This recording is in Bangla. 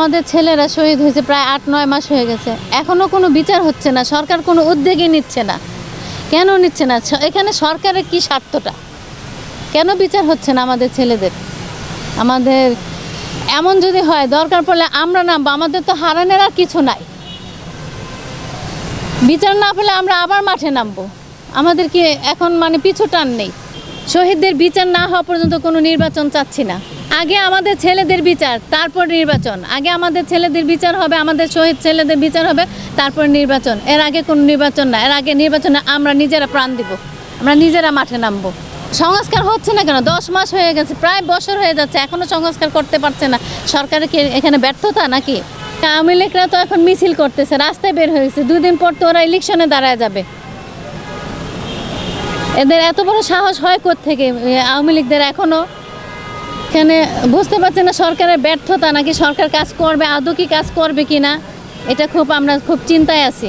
আমাদের ছেলেরা শহীদ হয়েছে প্রায় ৮-৯ মাস হয়ে গেছে, এখনও কোনো বিচার হচ্ছে না, সরকার কোনো উদ্যোগই নিচ্ছে না। কেন নিচ্ছে না? এখানে সরকারের কি স্বার্থটা? কেন বিচার হচ্ছে না আমাদের ছেলেদের? আমাদের এমন যদি হয়, দরকার পড়লে আমরা নামবো, আমাদের তো হারানোর আর কিছু নাই। বিচার না পেলে আমরা আবার মাঠে নামবো। আমাদের কি এখন মানে পিছু টান নেই। শহীদদের বিচার না হওয়া পর্যন্ত কোনো নির্বাচন চাচ্ছি না। আগে আমাদের ছেলেদের বিচার, তারপর নির্বাচন। আগে আমাদের ছেলেদের বিচার হবে, আমাদের শহীদ ছেলেদের বিচার হবে, তারপর নির্বাচন। এর আগে কোনো নির্বাচন না। এর আগে নির্বাচনে আমরা নিজেরা প্রাণ দিব, আমরা নিজেরা মাঠে নামবো। সংস্কার হচ্ছে না কেন? 10 মাস হয়ে গেছে, প্রায় বছর হয়ে যাচ্ছে, এখনও সংস্কার করতে পারছে না। সরকারের কি এখানে ব্যর্থতা নাকি? আওয়ামী লীগরা তো এখন মিছিল করতেছে, রাস্তায় বের হয়েছে। 2 দিন পর তো ওরা ইলেকশনে দাঁড়ায় যাবে। এদের এত বড় সাহস হয় কোত্থেকে আওয়ামী লীগদের? এখনও এখানে বুঝতে পারছে না সরকারের ব্যর্থতা নাকি সরকার কাজ করবে, আদৌ কি কাজ করবে কি না, এটা আমরা খুব চিন্তায় আছি।